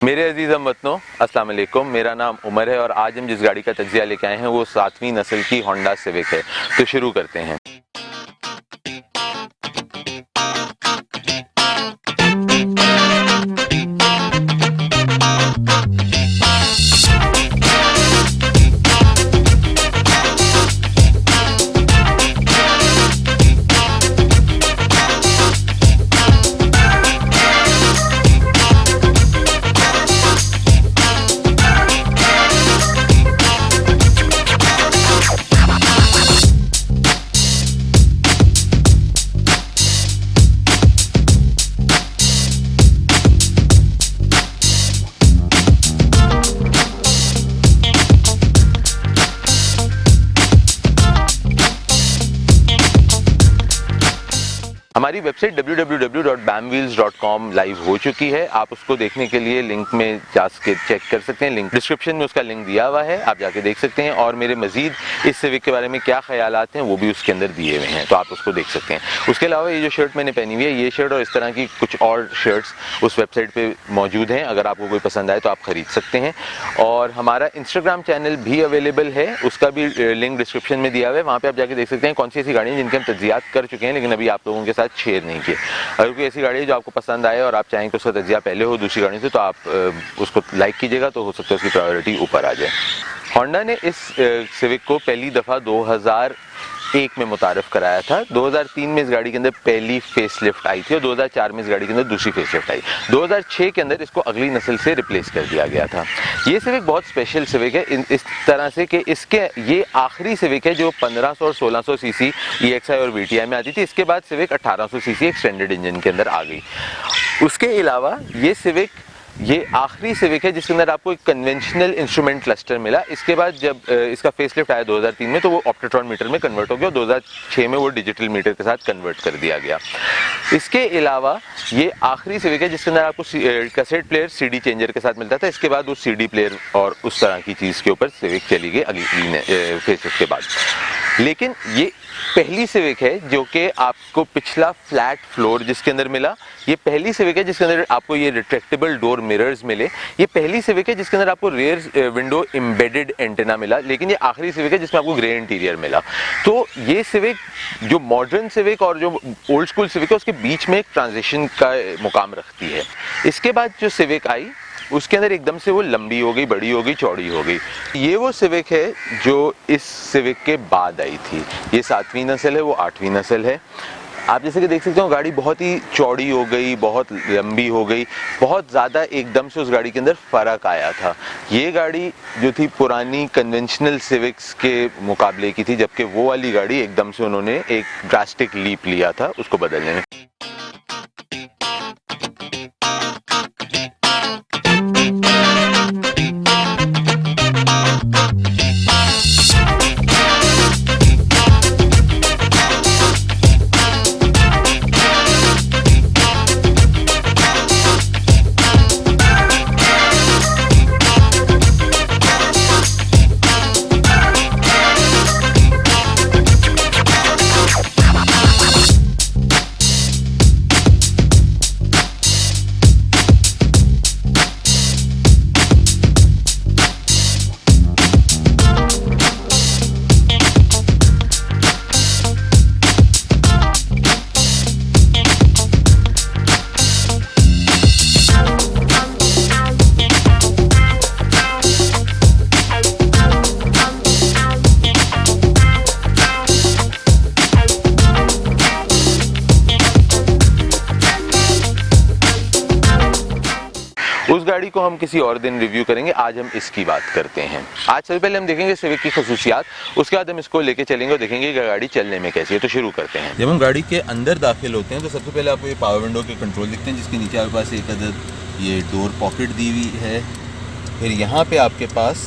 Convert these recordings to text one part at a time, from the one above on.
मेरे अजीज़ हमवतनों अस्सलाम वालेकुम। मेरा नाम उमर है और आज हम जिस गाड़ी का तज्जिया लेके आए हैं वो 7वीं नस्ल की होंडा सिविक है। तो शुरू करते हैं। हमारी वेबसाइट www.bamwheels.com लाइव हो चुकी है। आप उसको देखने के लिए लिंक में जाके चेक कर सकते हैं। लिंक डिस्क्रिप्शन में उसका लिंक दिया हुआ है, आप जाके देख सकते हैं। और मेरे मजीद इस सिविक के बारे में क्या ख्यालात हैं वो भी उसके अंदर दिए हुए हैं, तो आप उसको देख सकते हैं। उसके अलावा ये जो शर्ट मैंने पहनी हुई है, ये शर्ट और इस तरह की कुछ और शर्ट्स उस वेबसाइट पर मौजूद हैं। अगर आपको कोई पसंद आए तो आप ख़रीद सकते हैं। और हमारा इंस्टाग्राम चैनल भी अवेलेबल है, उसका भी लिंक डिस्क्रिप्शन में दिया हुआ है। वहाँ पर आप जाके देख सकते हैं कौन सी ऐसी गाड़ियाँ जिनके हम तज्जियात कर चुके हैं लेकिन अभी आप लोगों के साथ शेयर नहीं किए। अगर कोई ऐसी गाड़ी है जो आपको पसंद आए और आप चाहें कि उसका तज्जिया पहले हो दूसरी गाड़ी से, तो आप उसको लाइक कीजिएगा, तो हो सकता है उसकी प्रायोरिटी ऊपर आ जाए। होंडा ने इस सिविक को पहली दफ़ा 2001 में मुतारफ़ कराया था। 2003 में इस गाड़ी के अंदर पहली फेसलिफ्ट आई थी और 2004 में इस गाड़ी के अंदर दूसरी फेसलिफ्ट आई। 2006 के अंदर इसको अगली नस्ल से रिप्लेस कर दिया गया था। ये सिविक बहुत स्पेशल सिविक है इस तरह से कि इसके ये आखिरी सिविक है जो 1500 और 1600 सीसी EXI और VTI में आती थी। इसके बाद सिविक 1800 सीसी एक्सटेंडेड इंजन के अंदर आ गई। उसके अलावा ये सिविक ये आखिरी सिविक है जिसके अंदर आपको एक कन्वेंशनल इंस्ट्रूमेंट क्लस्टर मिला। इसके बाद जब इसका फेसलिफ्ट आया 2003 में तो वो ऑप्टेट्रॉन मीटर में कन्वर्ट हो गया और 2006 में वो डिजिटल मीटर के साथ कन्वर्ट कर दिया गया। इसके अलावा ये आखिरी सिविक है जिसके अंदर आपको कैसेट प्लेयर CD चेंजर के साथ मिलता था। इसके बाद वो CD प्लेयर और उस तरह की चीज़ के ऊपर सिविक चली गई अगली फेसलिफ्ट के बाद। लेकिन ये पहली सिविक है जो कि आपको पिछला फ्लैट फ्लोर जिसके अंदर मिला, ये पहली सिविक है जिसके अंदर आपको ये रिट्रैक्टेबल डोर मिरर्स मिले। ये पहली सिविक है जिसके अंदर आपको रेयर विंडो एम्बेडेड एंटेना मिला। लेकिन ये आखिरी सिविक है जिसमें आपको ग्रे इंटीरियर मिला। तो ये सिविक जो मॉडर्न सिविक और जो ओल्ड स्कूल सिविक है उसके बीच में एक ट्रांजिशन का मुकाम रखती है। इसके बाद जो सिविक आई उसके अंदर एकदम से वो लंबी हो गई, बड़ी हो गई, चौड़ी हो गई। ये वो सिविक है जो इस सिविक के बाद आई थी। ये 7वीं नस्ल है, वो 8वीं नस्ल है। आप जैसे कि देख सकते हो गाड़ी बहुत ही चौड़ी हो गई, बहुत लंबी हो गई, बहुत ज़्यादा एकदम से उस गाड़ी के अंदर फ़र्क आया था। ये गाड़ी जो थी पुरानी कन्वेंशनल सिविक्स के मुकाबले की थी, जबकि वो वाली गाड़ी एकदम से उन्होंने एक ड्रास्टिक लीप लिया था उसको बदलने में। उस गाड़ी को हम किसी और दिन रिव्यू करेंगे, आज हम इसकी बात करते हैं। आज सबसे पहले हम देखेंगे सिविक की खसूसियात, उसके बाद हम इसको लेके चलेंगे और देखेंगे कि गाड़ी चलने में कैसी है। तो शुरू करते हैं। जब हम गाड़ी के अंदर दाखिल होते हैं तो सबसे पहले आपको ये पावर विंडो के कंट्रोल दिखते हैं जिसके नीचे आपके पास एक अदद ये डोर पॉकेट दी हुई है। फिर यहाँ पर आपके पास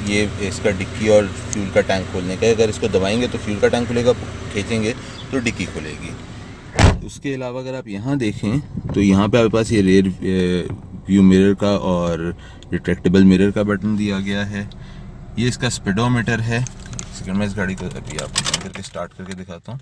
ये इसका डिक्की और फ्यूल का टैंक खोलने का, अगर इसको दबाएंगे तो फ्यूल का टैंक खुलेगा, खींचेंगे तो डिक्की खुलेगी। उसके अलावा अगर आप यहाँ देखें तो यहाँ पे आपके पास ये रेयर व्यू मिरर का और रिट्रैक्टेबल मिरर का बटन दिया गया है। ये इसका स्पीडोमीटर है। एक सेकंड में इस गाड़ी को अभी आपको बंद करके स्टार्ट करके दिखाता हूँ।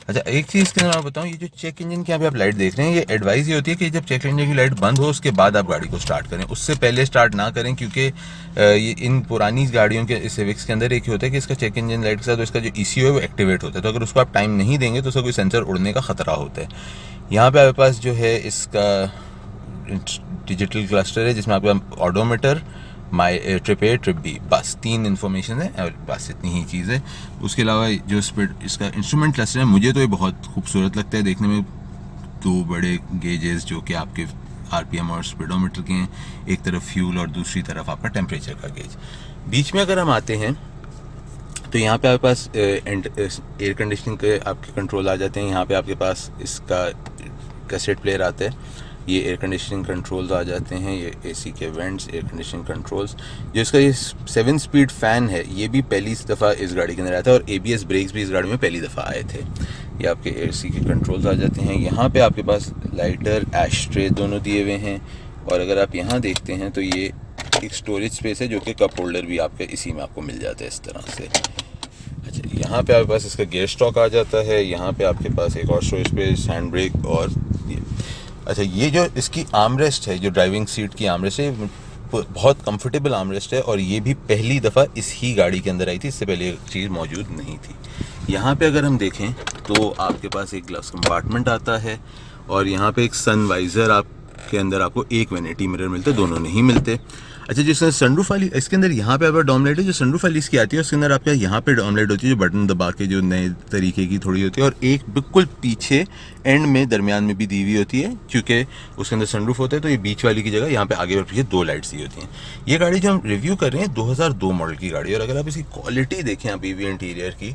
अच्छा, एक चीज़ के अंदर मैं बताऊँ, ये जो चेक इंजन की यहाँ पे आप लाइट देख रहे हैं, ये एडवाइस ये होती है कि जब चेक इंजन की लाइट बंद हो उसके बाद आप गाड़ी को स्टार्ट करें, उससे पहले स्टार्ट ना करें, क्योंकि ये इन पुरानी गाड़ियों के सिविक्स के अंदर एक ही होता है कि इसका चेक इंजन लाइट के साथ इसका जो ECU है वो एक्टिवेट होता है, तो अगर उसको आप टाइम नहीं देंगे तो उसका कोई सेंसर उड़ने का खतरा होता है। यहाँ पे आपके पास जो है इसका डिजिटल क्लस्टर है जिसमें आपका odometer, my trip A trip B, बस 3 इन्फॉर्मेशन है और बस इतनी ही चीज़ है। उसके अलावा जो स्पीड इसका इंस्ट्रूमेंट क्लस्टर है, मुझे तो ये बहुत खूबसूरत लगता है देखने में। 2 बड़े गेजेस जो कि आपके RPM और स्पीडोमीटर के हैं, एक तरफ फ्यूल और दूसरी तरफ आपका टेम्परेचर का गेज। बीच में अगर हम आते हैं तो यहाँ पे आपके पास एयर कंडीशनिंग के आपके कंट्रोल आ जाते हैं। यहाँ पे आपके पास इसका कैसेट प्लेयर आता है, ये एयर कंडीशनिंग कंट्रोल्स आ जाते हैं, ये AC के वेंट्स, एयर कंडीशनिंग कंट्रोल्स। जो इसका ये 7 स्पीड फ़ैन है, ये भी पहली दफ़ा इस गाड़ी के अंदर आया था, और ABS ब्रेक्स भी इस गाड़ी में पहली दफ़ा आए थे। ये आपके AC के कंट्रोल्स आ जाते हैं। यहाँ पे आपके पास लाइटर, एश ट्रे दोनों दिए हुए हैं, और अगर आप यहाँ देखते हैं तो ये एक स्टोरेज स्पेस है जो कि कप होल्डर भी आपके इसी में आपको मिल जाता है इस तरह से। अच्छा, यहाँ पे आपके पास इसका गियर स्टॉक आ जाता है। यहाँ पे आपके पास एक और स्टोरेज स्पेस, हैंड ब्रेक और अच्छा, ये जो इसकी आर्मरेस्ट है, जो ड्राइविंग सीट की आर्मरेस्ट है, बहुत कंफर्टेबल आर्मरेस्ट है, और ये भी पहली दफ़ा इस ही गाड़ी के अंदर आई थी, इससे पहले ये चीज़ मौजूद नहीं थी। यहाँ पे अगर हम देखें तो आपके पास एक ग्लास कंपार्टमेंट आता है, और यहाँ पे एक सन वाइज़र आपके अंदर आपको एक वैनिटी मिरर मिलते हैं, दोनों नहीं मिलते। अच्छा, जिसमें सनरूफ वाली इसके अंदर यहाँ पे आपका डॉम लाइट है, जो सनरूफ वाली इसकी आती है उसके अंदर आपका यहाँ पे डॉम लाइट होती है, जो बटन दबा के जो नए तरीके की थोड़ी होती है, और एक बिल्कुल पीछे एंड में दरमियान में भी दी हुई होती है, क्योंकि उसके अंदर सनरूफ होता है, तो ये बीच वाली की जगह यहाँ पे आगे और पीछे 2 लाइट्स दी होती हैं। ये गाड़ी जो हम रिव्यू कर रहे हैं 2002 मॉडल की गाड़ी, और अगर आप इसकी क्वालिटी देखें आप EV इंटीरियर की,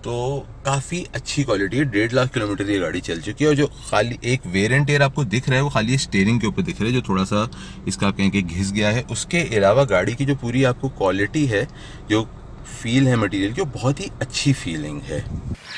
तो काफ़ी अच्छी क्वालिटी है। 1.5 लाख किलोमीटर ये गाड़ी चल चुकी है, और जो खाली एक वेरिएंट एयर आपको दिख रहा है वो खाली स्टीयरिंग के ऊपर दिख रहा है, जो थोड़ा सा इसका आप कहें कि घिस गया है। उसके अलावा गाड़ी की जो पूरी आपको क्वालिटी है, जो फील है मटेरियल की, वो बहुत ही अच्छी फीलिंग है।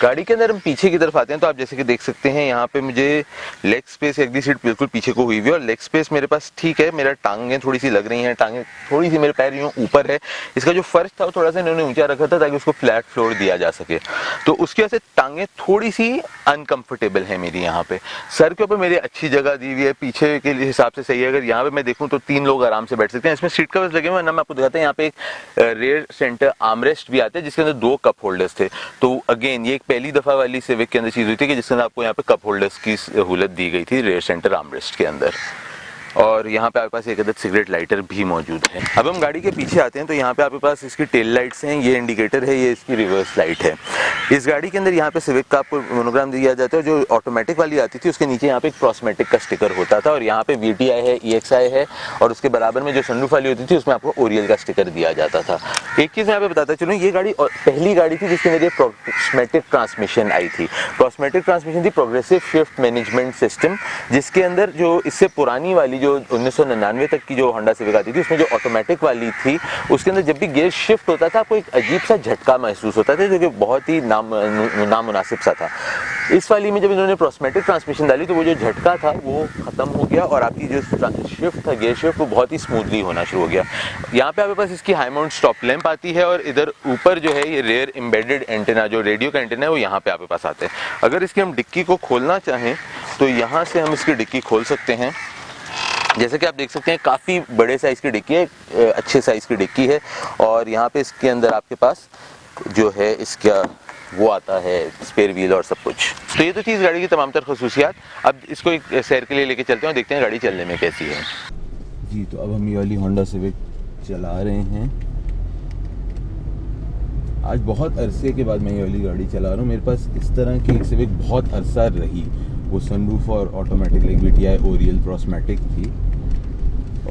गाड़ी के अंदर हम पीछे की तरफ आते हैं तो आप जैसे कि देख सकते हैं यहाँ पे मुझे लेग स्पेस, एक दी सीट बिल्कुल पीछे को हुई हुई है, और लेग स्पेस मेरे पास ठीक है। मेरा टांगें थोड़ी सी लग रही हैं, टांगें थोड़ी सी, मेरे पैर यूँ ऊपर है। इसका जो फर्श था वो थोड़ा सा इन्होंने ऊंचा रखा था ताकि उसको फ्लैट फ्लोर दिया जा सके, तो उसकी वजह से टांगें थोड़ी सी अनकंफर्टेबल है मेरी। यहाँ पे सर के ऊपर मेरी अच्छी जगह दी हुई है, पीछे के हिसाब से सही है। अगर यहाँ पे मैं देखूँ तो 3 लोग आराम से बैठ सकते हैं। इसमें सीट कवर्स लगे हुए हैं ना, मैं आपको दिखाता हूँ। यहाँ पे एक रेयर सेंटर आर्मरेस्ट भी आता है जिसके अंदर 2 कप होल्डर्स थे। तो अगेन ये एक पहली दफा वाली सिविक के अंदर चीज हुई थी कि जिसके अंदर आपको यहाँ पे कप होल्डर्स की सहूलत दी गई थी रेयर सेंटर आर्मरेस्ट के अंदर, और यहाँ पे आपके पास एक अदद सिगरेट लाइटर भी मौजूद है। अब हम गाड़ी के पीछे आते हैं तो यहाँ पे आपके पास इसकी टेल लाइट्स हैं, ये इंडिकेटर है, ये इसकी रिवर्स लाइट है। इस गाड़ी के अंदर यहाँ पे सिविक का आपको मोनोग्राम दिया जाता है। जो ऑटोमेटिक वाली आती थी उसके नीचे यहाँ पे एक प्रोस्मेटिक का स्टिकर होता था, और यहाँ पे VTI है, EXI है, और उसके बराबर में जो सनरूफ वाली होती थी उसमें आपको ओरियल का स्टिकर दिया जाता था। एक चीज़ यहाँ पे बताता चलूँ, ये गाड़ी पहली गाड़ी थी जिसके अंदर ये प्रोस्मेटिक ट्रांसमिशन आई थी। प्रोस्मेटिक ट्रांसमिशन थी प्रोग्रेसिव शिफ्ट मैनेजमेंट सिस्टम, जिसके अंदर जो इससे पुरानी वाली जो 1999 तक की जो होंडा सिविक आती थी उसमें जो ऑटोमेटिक वाली थी उसके अंदर जब भी गियर शिफ्ट होता था आपको एक अजीब सा झटका महसूस होता था, जो कि बहुत ही नामुनासिब सा था। इस वाली में जब इन्होंने प्रोस्मेटिक ट्रांसमिशन डाली तो वो जो झटका था वो खत्म हो गया, और आपकी जो शिफ्ट था, गियर शिफ्ट, वो बहुत ही स्मूथली होना शुरू हो गया। यहाँ पे आपके पास इसकी हाई माउंट स्टॉप लैंप आती है, और इधर ऊपर जो है ये रेयर एम्बेडेड एंटेना, जो रेडियो का एंटेना है, वो यहाँ पे आपके पास आते हैं। अगर इसकी हम डिक्की को खोलना चाहें तो यहाँ से हम इसकी डिक्की खोल सकते हैं। जैसे कि आप देख सकते हैं काफ़ी बड़े साइज़ की डिक्की है, अच्छे साइज़ की डिक्की है, और यहाँ पे इसके अंदर आपके पास जो है इसका वो आता है स्पेयर व्हील और सब कुछ। तो ये तो चीज़ गाड़ी की तमाम तर खसूसियात। अब इसको एक सैर के लिए लेके चलते हैं और देखते हैं गाड़ी चलने में कैसी है जी। तो अब हम ये वाली होंडा सिविक चला रहे हैं। आज बहुत अरसे के बाद मैं ये वाली गाड़ी चला रहा हूँ। मेरे पास इस तरह की एक सिविक बहुत अरसा रही, वो सनरूफ और ऑटोमेटिक लाइक VTI ओरियल प्रोस्मेटिक थी,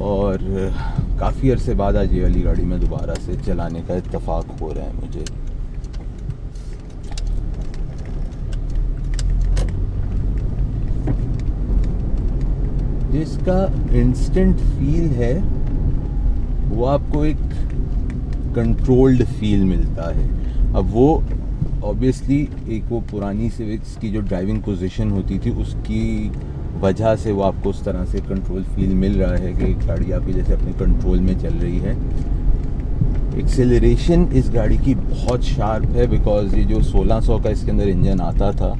और काफ़ी अरसे बाद आज ये वाली गाड़ी में दोबारा से चलाने का इत्तेफाक हो रहा है मुझे। जिसका इंस्टेंट फील है वो आपको एक कंट्रोल्ड फील मिलता है। अब वो ऑब्वियसली एक वो पुरानी सिविक्स की जो ड्राइविंग पोजीशन होती थी उसकी वजह से वो आपको उस तरह से कंट्रोल फील मिल रहा है कि गाड़ी आपकी जैसे अपने कंट्रोल में चल रही है। एक्सेलरेशन इस गाड़ी की बहुत शार्प है बिकॉज ये जो 1600 का इसके अंदर इंजन आता था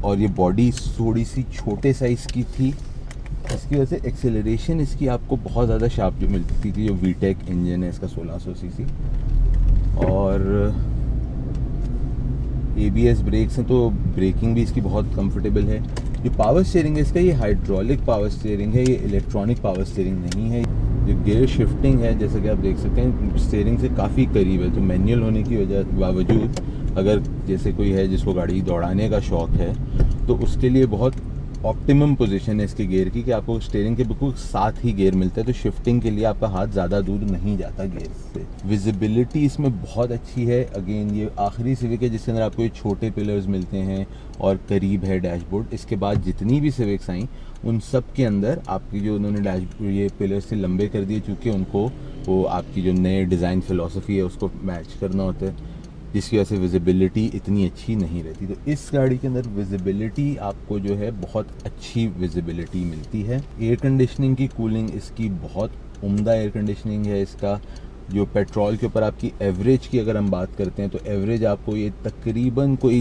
और ये बॉडी थोड़ी सी छोटे साइज़ की थी, इसकी वजह से एक्सेलरेशन इसकी आपको बहुत ज़्यादा शार्प जो मिलती थी। जो वीटेक इंजन है इसका 1600 सीसी, और ABS ब्रेक्स हैं तो ब्रेकिंग भी इसकी बहुत कंफर्टेबल है। जो पावर स्टीयरिंग है इसका, ये हाइड्रोलिक पावर स्टीयरिंग है, ये इलेक्ट्रॉनिक पावर स्टीयरिंग नहीं है। जो गियर शिफ्टिंग है जैसा कि आप देख सकते हैं स्टीयरिंग से काफ़ी करीब है, तो मैनुअल होने की वजह बावजूद अगर जैसे कोई है जिसको गाड़ी दौड़ाने का शौक़ है तो उसके लिए बहुत ऑप्टिमम पोजीशन है इसके गियर की कि आपको स्टीयरिंग के बिल्कुल साथ ही गियर मिलता है, तो शिफ्टिंग के लिए आपका हाथ ज़्यादा दूर नहीं जाता गियर से। विजिबिलिटी इसमें बहुत अच्छी है। अगेन ये आखिरी सिविक है जिसके अंदर आपको ये छोटे पिलर्स मिलते हैं और करीब है डैशबोर्ड। इसके बाद जितनी भी सिविक्स आई उन सब के अंदर आपकी जो उन्होंने डैशबोर्ड ये पिलर्स से लंबे कर दिए, चूँकि उनको वो आपकी जो नए डिज़ाइन फ़िलासफ़ी है उसको मैच करना होता है, जिसकी वजह से विजिबिलिटी इतनी अच्छी नहीं रहती। तो इस गाड़ी के अंदर विजिबिलिटी आपको जो है बहुत अच्छी विजिबिलिटी मिलती है। एयर कंडीशनिंग की कूलिंग इसकी बहुत उम्दा एयर कंडीशनिंग है। इसका जो पेट्रोल के ऊपर आपकी एवरेज की अगर हम बात करते हैं तो एवरेज आपको ये तकरीबन कोई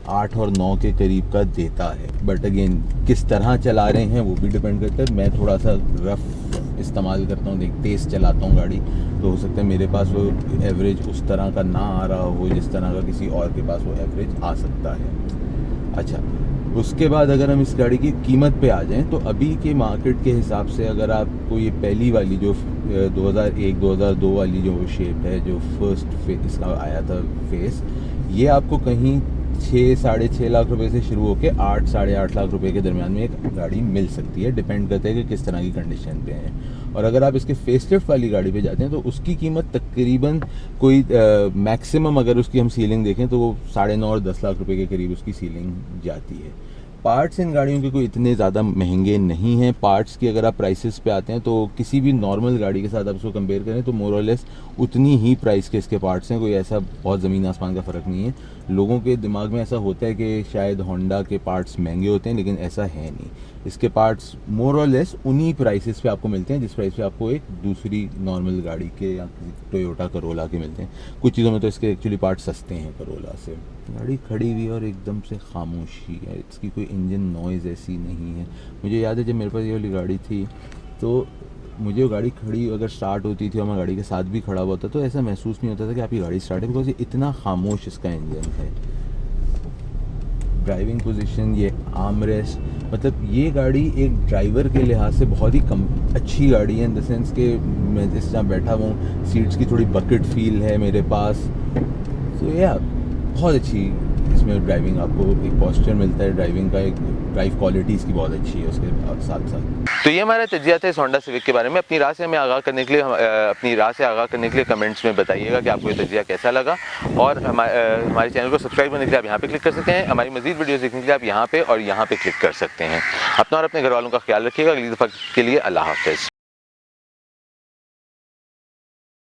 8 और 9 के करीब का देता है। बट अगेन किस तरह चला रहे हैं वो भी डिपेंड करता है। मैं थोड़ा सा रफ इस्तेमाल करता हूँ, तेज़ चलाता हूँ गाड़ी, तो हो सकता है मेरे पास वो एवरेज उस तरह का ना आ रहा हो जिस तरह का किसी और के पास वो एवरेज आ सकता है। अच्छा, उसके बाद अगर हम इस गाड़ी की कीमत पे आ जाएं तो अभी के मार्केट के हिसाब से अगर आपको ये पहली वाली जो 2001-2002 वाली जो शेप है, जो फर्स्ट इसका आया था फेस, ये आपको कहीं 6-6.5 लाख रुपए से शुरू होकर 8-8.5 लाख रुपए के दरमियान में एक गाड़ी मिल सकती है। डिपेंड करता है कि किस तरह की कंडीशन पे है। और अगर आप इसके फेसलिफ्ट वाली गाड़ी पे जाते हैं तो उसकी कीमत तकरीबन कोई मैक्सिमम अगर उसकी हम सीलिंग देखें तो वो 9.5 और 10 लाख रुपए के करीब उसकी सीलिंग जाती है। पार्ट्स इन गाड़ियों के कोई इतने ज़्यादा महंगे नहीं हैं। पार्ट्स की अगर आप प्राइसेस पे आते हैं तो किसी भी नॉर्मल गाड़ी के साथ आप उसको कंपेयर करें तो मोर और लेस उतनी ही प्राइस के इसके पार्ट्स हैं। कोई ऐसा बहुत ज़मीन आसमान का फ़र्क नहीं है। लोगों के दिमाग में ऐसा होता है कि शायद होंडा के पार्ट्स महंगे होते हैं, लेकिन ऐसा है नहीं। इसके पार्ट्स मोर और लेस उन्हीं प्राइसेस पे आपको मिलते हैं जिस प्राइस पे आपको एक दूसरी नॉर्मल गाड़ी के या टोयोटा करोला के मिलते हैं। कुछ चीज़ों में तो इसके एक्चुअली पार्ट्स सस्ते हैं करोला से। गाड़ी खड़ी हुई और एकदम से खामोशी है, इसकी कोई इंजन नॉइज़ ऐसी नहीं है। मुझे याद है जब मेरे पास ये वाली गाड़ी थी तो मुझे वो गाड़ी खड़ी अगर स्टार्ट होती थी और मैं गाड़ी के साथ भी खड़ा हुआ था तो ऐसा महसूस नहीं होता था कि आपकी गाड़ी स्टार्ट है, बिकॉज ये इतना खामोश इसका इंजन है। ड्राइविंग पोजीशन, ये आर्मरेस्ट, मतलब ये गाड़ी एक ड्राइवर के लिहाज से बहुत ही अच्छी गाड़ी है इन द सेंस कि मैं जिस जहाँ बैठा हुआ हूँ सीट्स की थोड़ी बकेट फील है मेरे पास। तो यार बहुत अच्छी इसमें ड्राइविंग, आपको एक पॉस्चर मिलता है ड्राइविंग का, एक ड्राइव क्वालिटी इसकी बहुत अच्छी है उसके साथ साथ। तो ये हमारा तजिया था इस होंडा सिविक के बारे में। अपनी राय से हमें आगाह करने के लिए कमेंट्स में बताइएगा कि आपको ये तजिया कैसा लगा। और हमारे चैनल को सब्सक्राइब करने के लिए आप यहाँ पे क्लिक कर सकते हैं। हमारी मजीद वीडियोस देखने के लिए आप यहाँ पे और यहाँ पे क्लिक कर सकते हैं। अपना और अपने घर वालों का ख्याल रखिएगा। अगली दफ़ा के लिए अल्लाह हाफ़िज़।